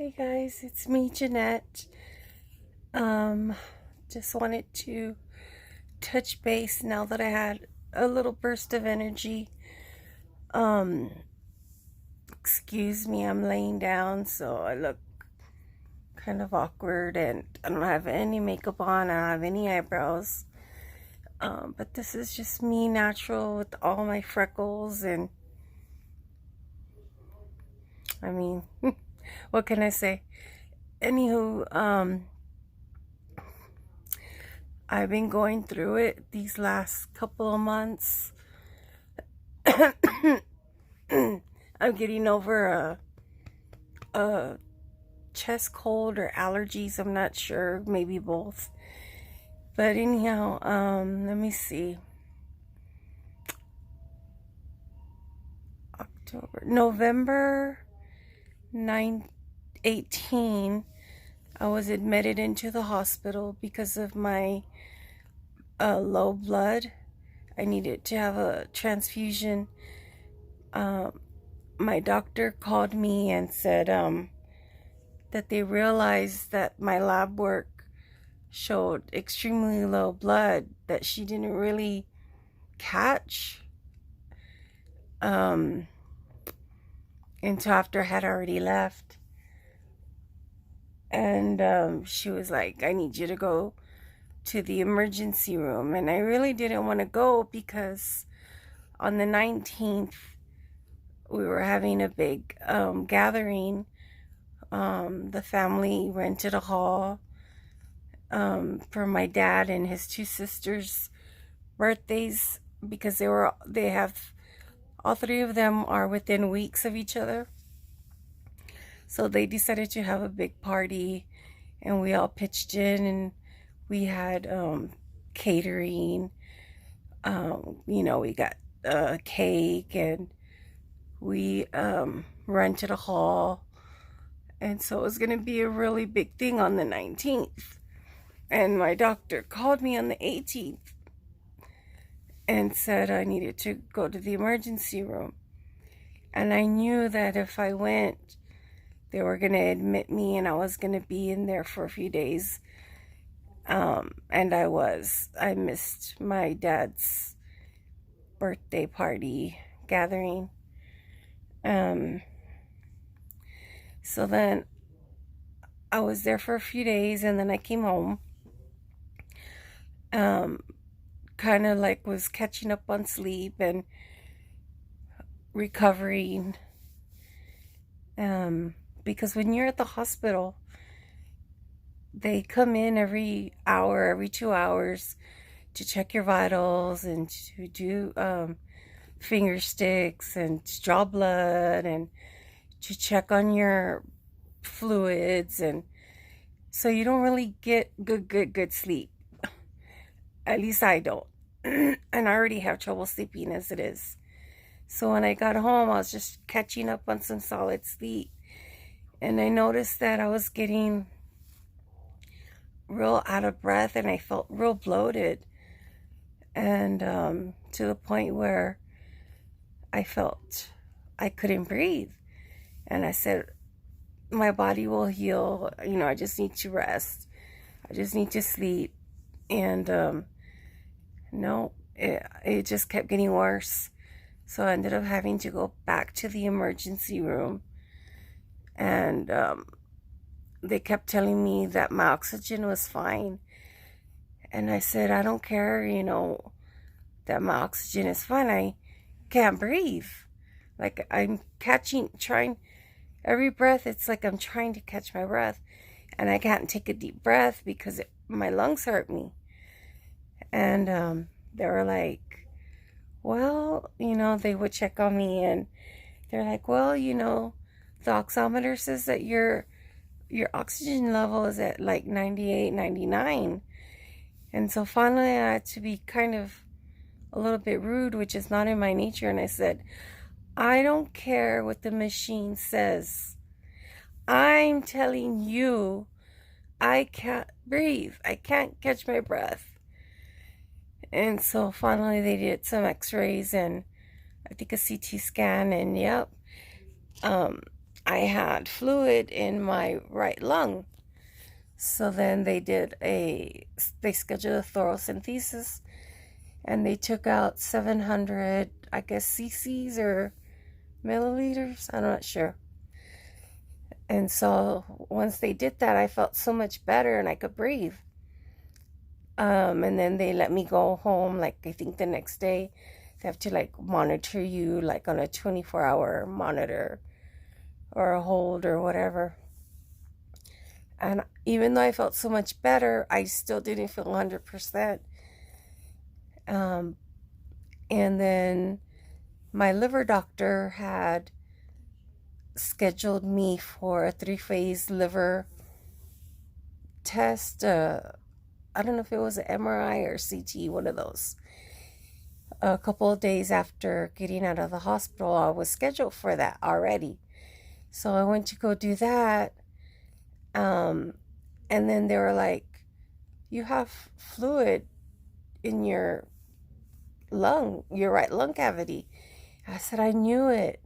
Hey guys, it's me, Jeannette. Um, just wanted to touch base now that I had a little burst of energy. Um, Excuse me, I'm laying down, so I look kind of awkward and I don't have any makeup on, I don't have any eyebrows. But this is just me natural with all my freckles and I mean, what can I say? Anywho, I've been going through it these last couple of months. I'm getting over a chest cold or allergies. I'm not sure, maybe both. But anyhow, let me see. November 18, I was admitted into the hospital because of my low blood. I needed to have a transfusion. My doctor called me and said that they realized that my lab work showed extremely low blood that she didn't really catch until after I had already left. And she was like, I need you to go to the emergency room. And I really didn't want to go because on the 19th, we were having a big gathering. The family rented a hall for my dad and his two sisters' birthdays because they have all three of them are within weeks of each other. So they decided to have a big party and we all pitched in and we had catering. We got cake and we rented a hall. And so it was going to be a really big thing on the 19th. And my doctor called me on the 18th and said I needed to go to the emergency room. And I knew that if I went, they were going to admit me and I was going to be in there for a few days. And I was. I missed my dad's birthday party gathering. So then I was there for a few days and then I came home. Kind of like was catching up on sleep and recovering. Because when you're at the hospital, they come in every hour, every 2 hours to check your vitals and to do finger sticks and to draw blood and to check on your fluids. And so you don't really get good sleep. At least I don't. And I already have trouble sleeping as it is. So when I got home, I was just catching up on some solid sleep. And I noticed that I was getting real out of breath and I felt real bloated. And to the point where I felt I couldn't breathe. And I said, my body will heal. I just need to rest. I just need to sleep. And no, it just kept getting worse. So I ended up having to go back to the emergency room. And they kept telling me that my oxygen was fine. And I said, I don't care, that my oxygen is fine. I can't breathe. Like I'm trying, every breath, it's like I'm trying to catch my breath. And I can't take a deep breath because my lungs hurt me. And they were like, well, they would check on me and they're like, well, the oximeter says that your oxygen level is at like 98, 99. And so finally I had to be kind of a little bit rude, which is not in my nature. And I said, I don't care what the machine says. I'm telling you, I can't breathe. I can't catch my breath. And so finally they did some x-rays and I think a CT scan and yep. I had fluid in my right lung. So then they scheduled a thoracentesis, and they took out 700, I guess, cc's or milliliters. I'm not sure. And so once they did that, I felt so much better and I could breathe. And then they let me go home, like, I think the next day. They have to, like, monitor you, like, on a 24-hour monitor or a hold or whatever. And even though I felt so much better, I still didn't feel 100%. And then my liver doctor had scheduled me for a 3-phase liver test. I don't know if it was an MRI or CT, one of those. A couple of days after getting out of the hospital, I was scheduled for that already. So I went to go do that. And then they were like, you have fluid in your lung, your right lung cavity. I said, I knew it.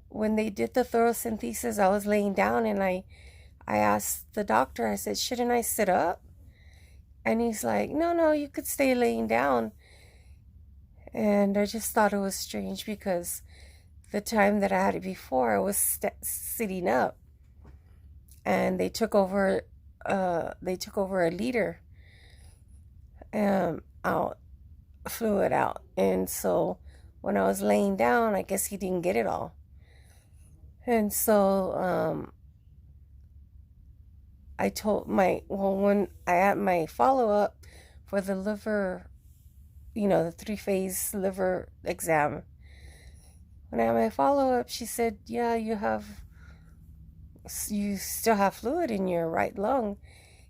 When they did the thoracentesis, I was laying down and I asked the doctor, I said, shouldn't I sit up? And he's like, no, you could stay laying down. And I just thought it was strange because the time that I had it before, I was sitting up. And they took over a liter out, fluid out. And so when I was laying down, I guess he didn't get it all. And so I told when I had my follow-up for the liver, the 3-phase liver exam, when I had my follow-up, she said, yeah, you still have fluid in your right lung.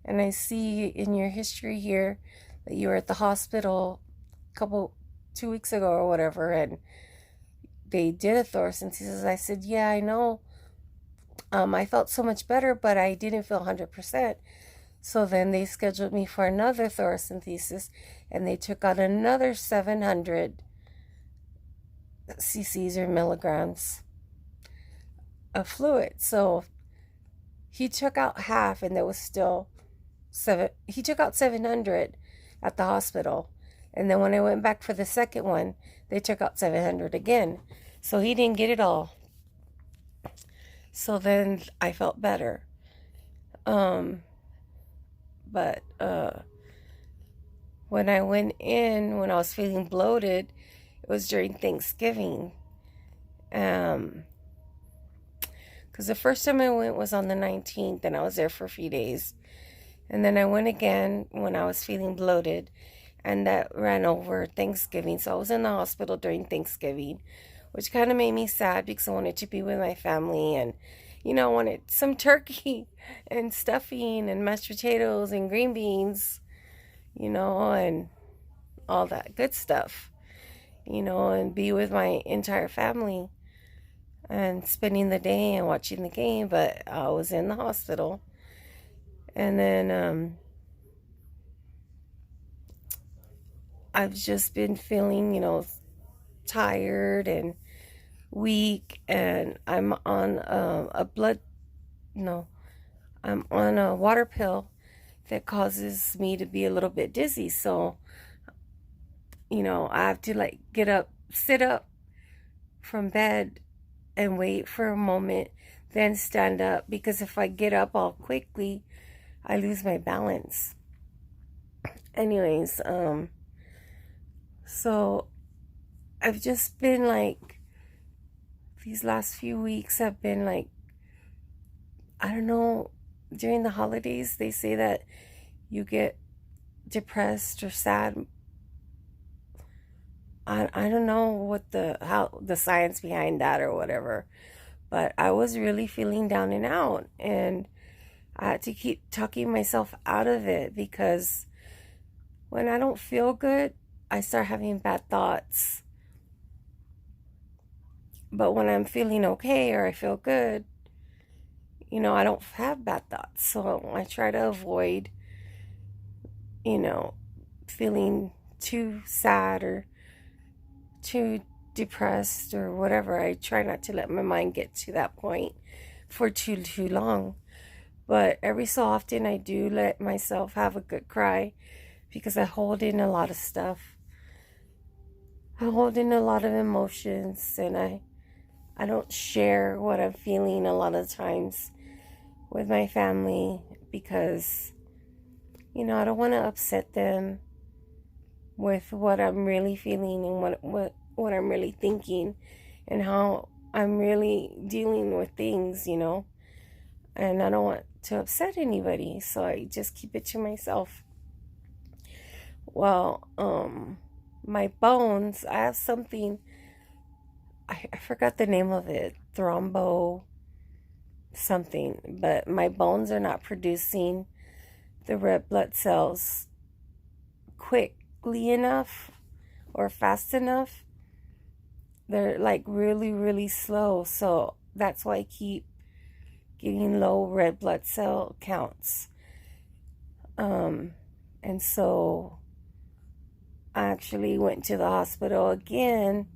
And I see in your history here that you were at the hospital 2 weeks ago or whatever, and they did a thoracentesis. I said, yeah, I know. I felt so much better, but I didn't feel 100%. So then they scheduled me for another thoracentesis, and they took out another 700 cc's or milligrams of fluid. So he took out half, and there was still he took out 700 at the hospital. And then when I went back for the second one, they took out 700 again. So he didn't get it all. So then I felt better. But when I went in, when I was feeling bloated, it was during Thanksgiving. Because the first time I went was on the 19th, and I was there for a few days. And then I went again when I was feeling bloated, and that ran over Thanksgiving. So I was in the hospital during Thanksgiving, which kind of made me sad because I wanted to be with my family, and I wanted some turkey and stuffing and mashed potatoes and green beans, and all that good stuff, and be with my entire family and spending the day and watching the game. But I was in the hospital. And then I've just been feeling, tired and weak, and I'm on I'm on a water pill that causes me to be a little bit dizzy. So, I have to sit up from bed and wait for a moment, then stand up, because if I get up all quickly, I lose my balance. Anyways, so I've just been these last few weeks have been I don't know, during the holidays, they say that you get depressed or sad. I don't know how the science behind that or whatever, but I was really feeling down and out, and I had to keep talking myself out of it, because when I don't feel good, I start having bad thoughts. But when I'm feeling okay or I feel good, I don't have bad thoughts. So I try to avoid, feeling too sad or too depressed or whatever, I try not to let my mind get to that point for too long. But every so often I do let myself have a good cry because I hold in a lot of stuff. I hold in a lot of emotions, and I don't share what I'm feeling a lot of times with my family because, I don't want to upset them with what I'm really feeling and what I'm really thinking and how I'm really dealing with things, and I don't want to upset anybody, so I just keep it to myself. Well, my bones, I have something, I forgot the name of it, thrombo something, but my bones are not producing the red blood cells quickly enough or fast enough. They're like really, really slow, so that's why I keep getting low red blood cell counts. And so I actually went to the hospital again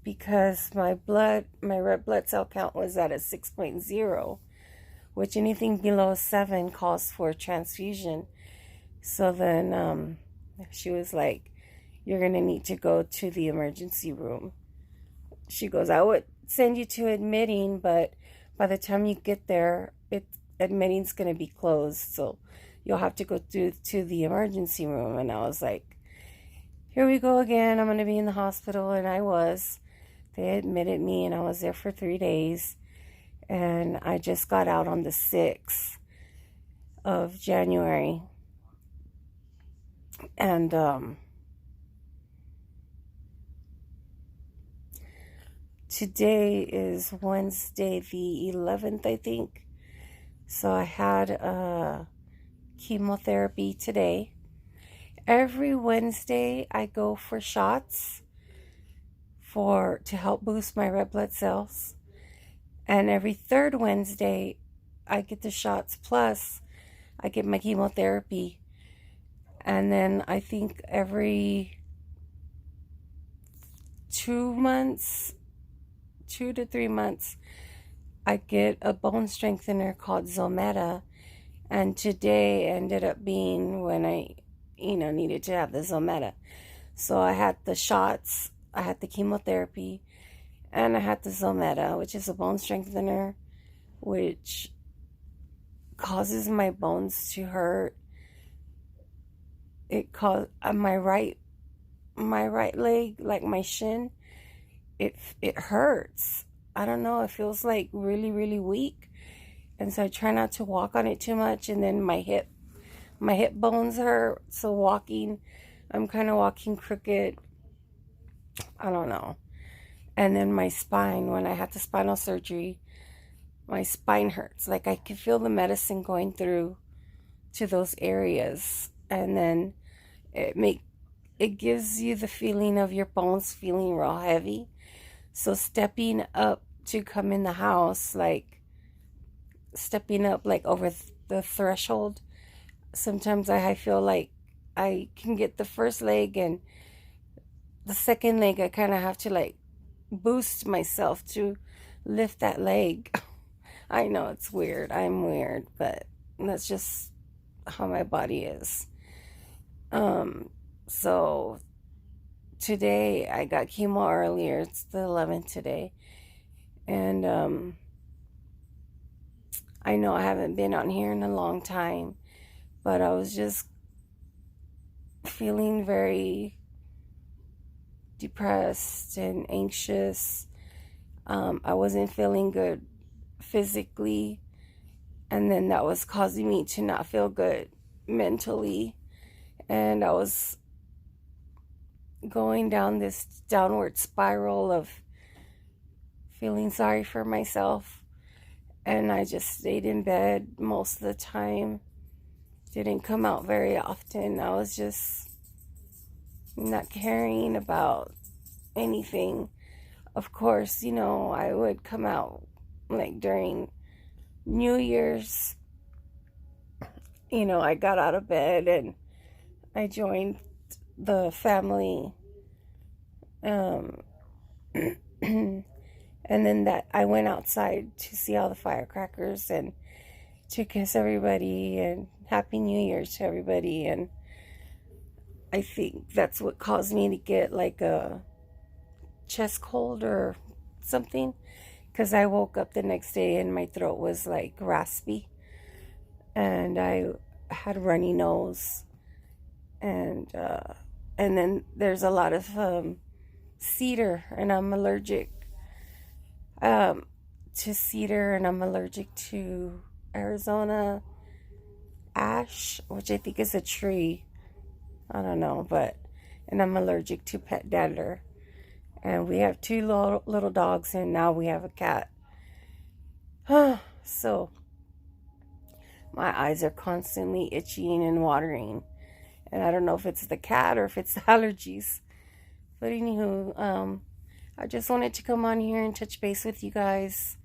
because my red blood cell count was at a 6.0, which anything below 7 calls for a transfusion. So then she was like, you're going to need to go to the emergency room. She goes, I would send you to admitting, but by the time you get there, admitting's going to be closed. So you'll have to go to the emergency room. And I was like, here we go again. I'm going to be in the hospital. And I was. They admitted me, and I was there for 3 days. And I just got out on the 6th of January. And today is Wednesday the 11th, I think. So I had chemotherapy today. Every Wednesday I go for shots to help boost my red blood cells. And every third Wednesday I get the shots plus I get my chemotherapy. And then I think every 2 to 3 months, I get a bone strengthener called Zometa. And today ended up being when I, needed to have the Zometa. So I had the shots, I had the chemotherapy, and I had the Zometa, which is a bone strengthener, which causes my bones to hurt. It caused my right leg, like my shin, it hurts. I don't know, it feels like really, really weak. And so I try not to walk on it too much. And then my hip bones hurt. So I'm kind of walking crooked. I don't know. And then my spine, when I had the spinal surgery, my spine hurts. Like I can feel the medicine going through to those areas. And then it gives you the feeling of your bones feeling real heavy. So stepping up to come in the house, like stepping up like over the threshold, sometimes I feel like I can get the first leg, and the second leg I kind of have to like boost myself to lift that leg. I know it's weird. I'm weird, but that's just how my body is. So today I got chemo earlier. It's the 11th today. And I know I haven't been on here in a long time, but I was just feeling very depressed and anxious. I wasn't feeling good physically, and then that was causing me to not feel good mentally. And I was going down this downward spiral of feeling sorry for myself. And I just stayed in bed most of the time. Didn't come out very often. I was just not caring about anything. Of course, I would come out like during New Year's. I got out of bed and I joined the family And then that I went outside to see all the firecrackers and to kiss everybody and Happy New Year to everybody. And I think that's what caused me to get like a chest cold or something, because I woke up the next day and my throat was like raspy and I had a runny nose. And then there's a lot of cedar, and I'm allergic to cedar, and I'm allergic to Arizona ash, which I think is a tree. I don't know, and I'm allergic to pet dander. And we have two little dogs, and now we have a cat. So my eyes are constantly itching and watering. And I don't know if it's the cat or if it's the allergies. But anywho, I just wanted to come on here and touch base with you guys.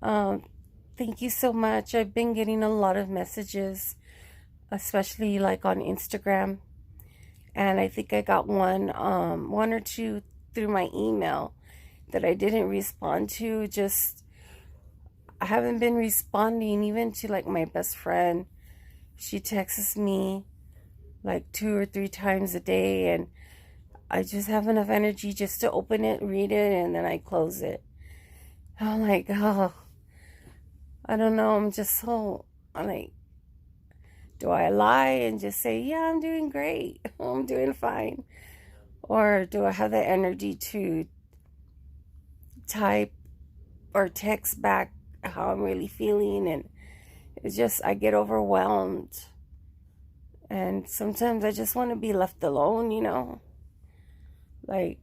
Thank you so much. I've been getting a lot of messages, especially like on Instagram. And I think I got one or two through my email that I didn't respond to. I haven't been responding even to like my best friend. She texts me like 2 or 3 times a day, and I just have enough energy just to open it, read it, and then I close it. I'm like, oh, I don't know. I'm like, do I lie and just say, yeah, I'm doing great, I'm doing fine? Or do I have the energy to type or text back how I'm really feeling? And it's just, I get overwhelmed. And sometimes I just want to be left alone. Like,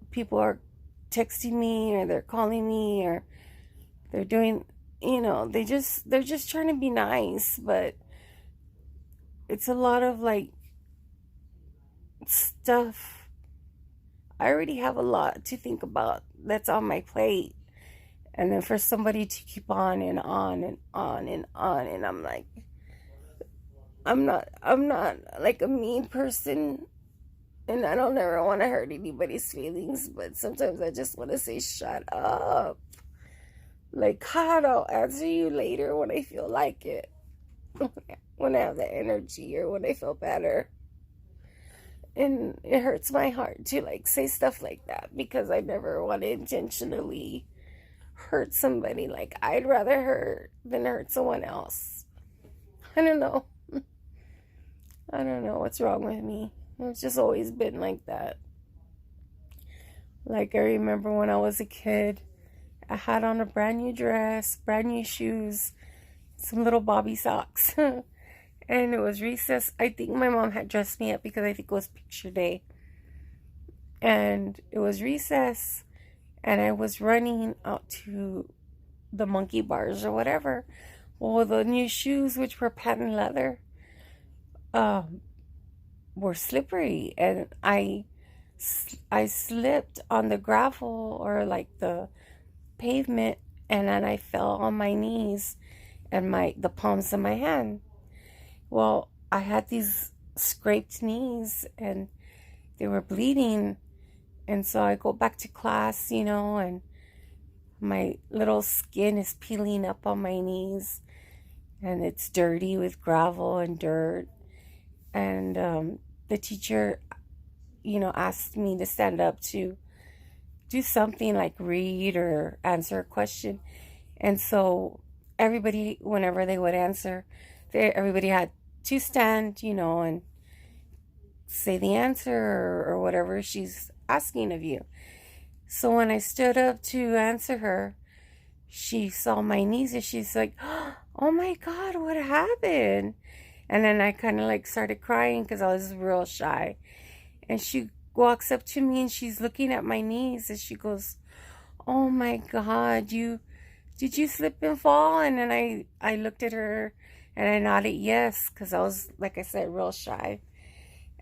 people are texting me or they're calling me or they're doing, they're just trying to be nice, but it's a lot of like stuff. I already have a lot to think about that's on my plate. And then for somebody to keep on and on and on and on, and I'm like, I'm not like a mean person, and I don't ever want to hurt anybody's feelings, but sometimes I just want to say, shut up. Like, God, I'll answer you later when I feel like it. When I have the energy or when I feel better. And it hurts my heart to like say stuff like that, because I never want to intentionally hurt somebody. Like, I'd rather hurt than hurt someone else. I don't know. I don't know what's wrong with me. It's just always been like that. Like, I remember when I was a kid, I had on a brand new dress, brand new shoes, some little bobby socks. And it was recess. I think my mom had dressed me up because I think it was picture day. And it was recess. And I was running out to the monkey bars or whatever. Well, the new shoes, which were patent leather, were slippery. And I slipped on the gravel or like the pavement. And then I fell on my knees and the palms of my hand. Well, I had these scraped knees and they were bleeding. And so I go back to class, and my little skin is peeling up on my knees and it's dirty with gravel and dirt. And the teacher, asked me to stand up to do something like read or answer a question. And so everybody, whenever they would answer, everybody had to stand, and say the answer or whatever she's asking of you. So when I stood up to answer her, she saw my knees and she's like, oh my God, what happened? And then I kind of like started crying because I was real shy. And she walks up to me and she's looking at my knees and she goes, oh my God, did you slip and fall? And then I looked at her and I nodded yes, because I was, like I said, real shy.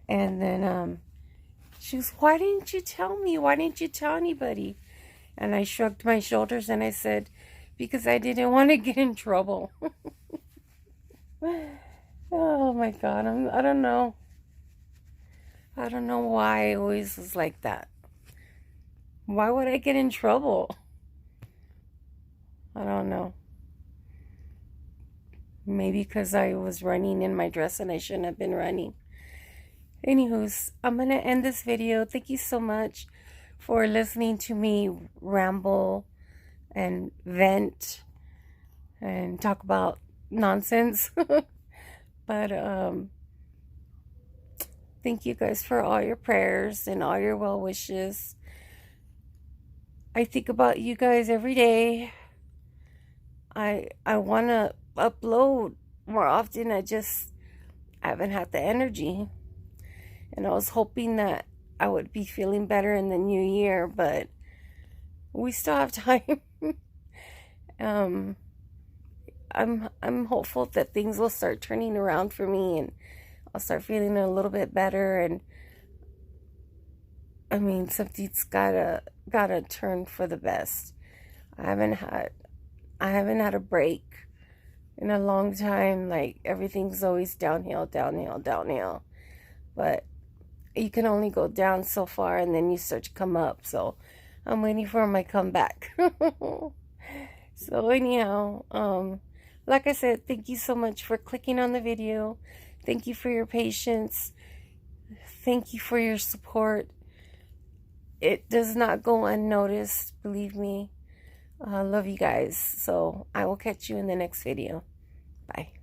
And then she was, why didn't you tell me? Why didn't you tell anybody? And I shrugged my shoulders and I said, because I didn't want to get in trouble. Oh my God, I don't know. I don't know why I always was like that. Why would I get in trouble? I don't know. Maybe because I was running in my dress and I shouldn't have been running. Anywho's, I'm going to end this video. Thank you so much for listening to me ramble and vent and talk about nonsense. But thank you guys for all your prayers and all your well wishes. I think about you guys every day. I want to upload more often. I just haven't had the energy. And I was hoping that I would be feeling better in the new year, but we still have time. I'm hopeful that things will start turning around for me and I'll start feeling a little bit better. And I mean, something's gotta turn for the best. I haven't had a break in a long time. Like, everything's always downhill, downhill, downhill. But you can only go down so far and then you start to come up. So I'm waiting for my comeback. So anyhow, like I said, thank you so much for clicking on the video. Thank you for your patience. Thank you for your support. It does not go unnoticed, believe me. I love you guys. So I will catch you in the next video. Bye.